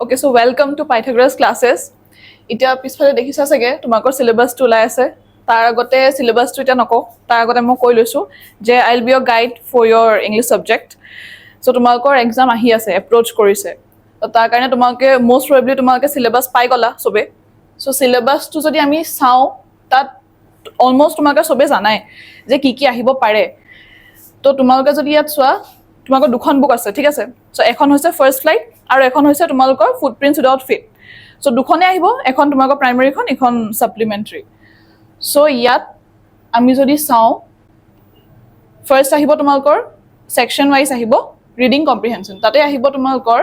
Okay, so welcome to Pythagoras classes. Itia pisphale dekhisa sage tumakor syllabus to ulai ase. Tar agote syllabus to ita nako. Tar agote moi koi loisu je I'll be your guide for your English subject. So tumakor exam ahi ase, approach korise. To tar karone tumake most probably tumake syllabus pai gola sobe. So syllabus to jodi ami sao tat almost tumake sobe janai je ki ahibo pare. To tumake jodi yat swa tumako dukhon book ase, ঠিক আছে? So এখন হৈছে first flight আৰু এখন হৈছে তোমালোকৰ ফুটপ্ৰিন্টস without fit so দুখনে আহিব এখন তোমালোকৰ প্ৰাইমাৰী খন এখন সাপ্লিমেন্টাৰী সো ইয়াত আমি যদি চাও ফাৰ্স্ট আহিব তোমালোকৰ সেকশন ওয়াইজ আহিব ৰিডিং কম্প্ৰিহেনশন তাতে আহিব তোমালোকৰ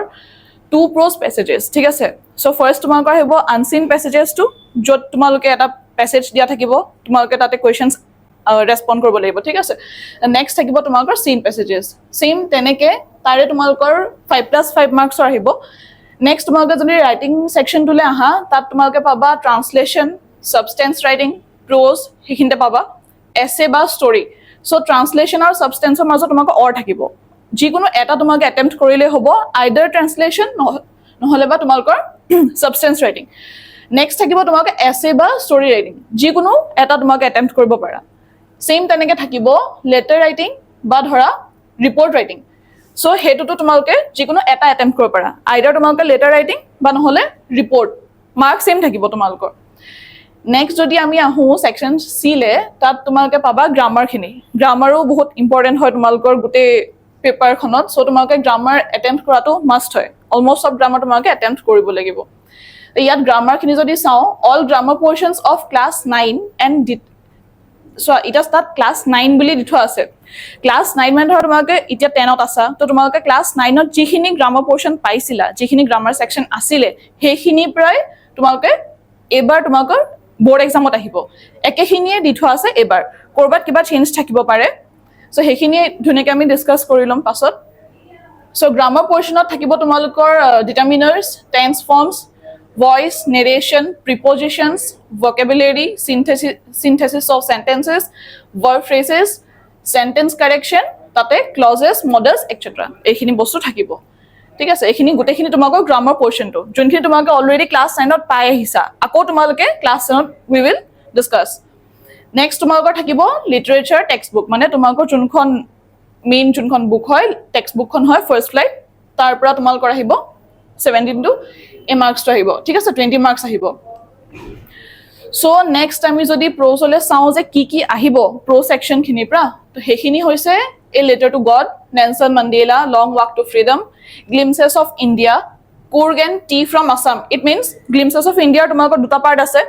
টু প্ৰোজ প্যাসেজেস ঠিক আছে সো ফাৰ্স্ট তোমালোকৰ আহিব আনসিন প্যাসেজেস টু যত তোমালোকে এটা প্যাসেজ দিয়া থাকিব তোমালোকে তাতে কোৱেশ্চনস ৰেসপন্ড কৰিব লাগিব ঠিক আছে নেক্সট থাকিব তোমালোকৰ সিন প্যাসেজেস সেম তেনেকে তাৰে তোমালোকৰ 5+5 মাৰ্কস আহিব নেক্সট তোমালোকে যদি ৰাইটিং সেকশন তুলে আহা তাত তোমালোকে পাবা ট্ৰান্সলেচন সাবস্টেন্স ৰাইটিং প্ৰোজ হিখিনতে পাবা এছে বা ষ্টৰী সো ট্ৰান্সলেচন আৰু সাবস্টেন্সৰ মাজত তোমালোকৰ অৰ থাকিব যিকোনো এটা তোমালোকে অ্যাটেম্প্ট কৰিলে হ'ব আইদাৰ ট্ৰান্সলেচন নহলে বা তোমালোকৰ সাবস্টেন্স ৰাইটিং নেক্সট থাকিব তোমালোকে এছে বা ষ্টৰী ৰাইটিং যিকোনো এটা তোমালোকে অ্যাটেম্প্ট কৰিব পাৰা সেম তেনেকে থাকিব লেটাৰ ৰাইটিং বা ধৰা ৰিপৰ্ট ৰাইটিং সো হেতুটো তোমালোকে যিকোনো এটা অ্যাটেম্প্ট কৰিব পাৰা আইদাৰ তোমালোকে লেটাৰ ৰাইটিং বা নহলে ৰিপৰ্ট মাৰ্ক সেম থাকিব তোমালোকৰ নেক্সট যদি আমি আহো সেকশন সি লে তাত তোমালোকে পাবা গ্ৰামাৰ খিনি গ্ৰামাৰো বহুত ইম্পৰ্টেন্ট হয় তোমালোকৰ গুটে পেপাৰ খনত সো তোমালোকে গ্ৰামাৰ অ্যাটেম্প্ট কৰাটো মাস্ট হয় অলমোস্ট সব গ্ৰামাৰ তোমালোকে অ্যাটেম্প্ট কৰিব লাগিব ইয়াত গ্ৰামাৰ খিনি যদি চাও all grammar portions of class 9 and so it is that class 9 বুলি দিঠো আছে class 9 মানে ধৰ তোমাকে ইতিয়া 10 ত আছা তো তোমাকে class 9 ত যিখিনি গ্ৰামাৰ পোৰশন পাইছিলা যিখিনি গ্ৰামাৰ সেকশন আছিল হেখিনি প্ৰায় তোমাকে এবাৰ তোমাকে বোৰ্ড এক্সামত আহিব একেখিনিয়ে দিঠো আছে এবাৰ কৰবাত কিবা চেঞ্জ থাকিব পাৰে সো হেখিনি ধুনিকে আমি ডিসকাস কৰিলম পাছত সো গ্ৰামাৰ পোৰশনত থাকিব তোমালোকৰ ডিটাৰমিনাৰ্স tense ফৰ্মস voice narration prepositions vocabulary synthesis of sentences verb phrases sentence correction tate clauses models etc ekhini bostu thakibo ঠিক আছে এখিনি গুটেখিনি তোমাক গ্ৰামাৰ পোৰশন to যোনখিনি তোমাক অলৰেডি ক্লাস 9 ত পাই আহিছা আকৌ তোমালকে class 10 to we will discuss next তোমাক থাকিব লিটাৰেচাৰ টেক্সট বুক মানে তোমাক যোনখন মেইন যোনখন বুক হয় টেক্সট বুকখন হয় ফাৰ্স্ট ফ্লাইট তাৰ পৰা তোমালকৰ আহিব 17 to a marks to আহিব ঠিক আছে 20 marks আহিব সো নেক্সট আমি যদি প্ৰোজলে চাও যে কি আহিব প্ৰো সেকশন খিনি পৰা তো হেখিনি হৈছে a letter to God Nelson Mandela long walk to freedom glimpses of India Coorg and tea from Assam it means glimpses of India তোমালোকৰ দুটা পাৰ্ট আছে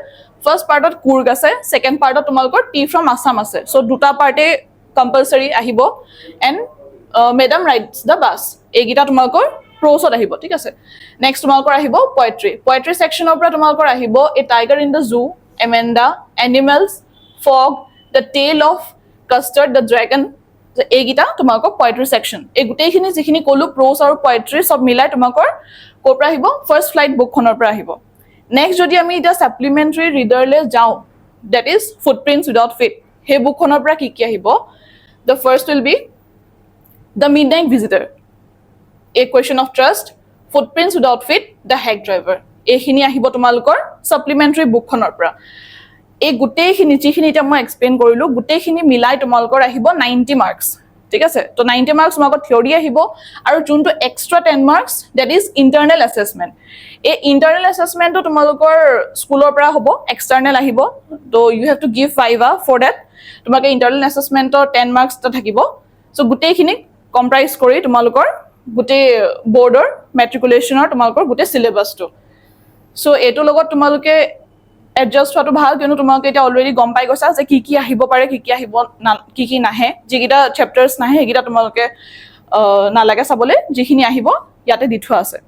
ফাৰ্স্ট পাৰ্টত কুৰ্গ আছে সেকেন্ড পাৰ্টত তোমালোকৰ টি ফ্ৰম আসাম আছে সো দুটা পাৰ্টে কম্পালসৰি আহিব এণ্ড মেডাম ৰাইডস দা বাস এইগিটা তোমালোকৰ প্ৰোছত আহিব ঠিক আছে নেক্সট তোমালোকৰ আহিব পোয়েট্ৰি সেকশনৰ পৰা তোমালোকৰ আহিব a tiger in the zoo Amanda animals fog the tale of custard da dragon এইগিটা তোমালোকৰ পোয়েট্ৰি সেকশন এই গুটেইখিনি যিখিনি কলো প্ৰোছ আৰু পোয়েট্ৰি সব মিলাই তোমালোকৰ কোৰ পৰা আহিব ফাৰ্স্ট ফ্লাইট বুকখনৰ পৰা আহিব নেক্সট যদি আমি এটা সাপ্লিমেন্টাৰী ৰিডাৰলে যাও দ্যাট ইজ ফুটপ্ৰিন্টস উইদাউট ফিট হে বুকখনৰ পৰা কি আহিব the first will be the midnight visitor a question of trust footprints without fit the hack driver ehini ahibo tumalukor supplementary book khonor pra ei gutei khini jikhini ta moi explain korilu gutei khini milai tumalukor ahibo 90 marks ঠিক আছে তো 90 marks তোমাক theory আহিব আৰু যোনটো extra 10 marks that is internal assessment এই internal assessment তো তোমালোকৰ স্কুলৰ পৰা হ'ব external আহিব তো you have to give viva for that তোমাক internal assessment ৰ 10 marks টা থাকিব সো গুটেইখিনি কম্প্ৰাইজ কৰি তোমালোকৰ গুটে বৰ্ডৰ মেট্ৰিকুলেশনৰ তোমালোকৰ গুটে সিলেবাসটো সো এটো লগত তোমালোকে এডজাস্ট হোৱাটো ভাল কিয়নো তোমালোকে এটা অলৰেডি গম পাই গৈছা যে কি আহিব পাৰে কি আহিব না কি নাহে যিকিটা চেপ্টাৰছ নাহে হেগিটা তোমালোকে নালাগে চাবলে যিখিনি আহিব ইয়াতে দি থোৱা আছে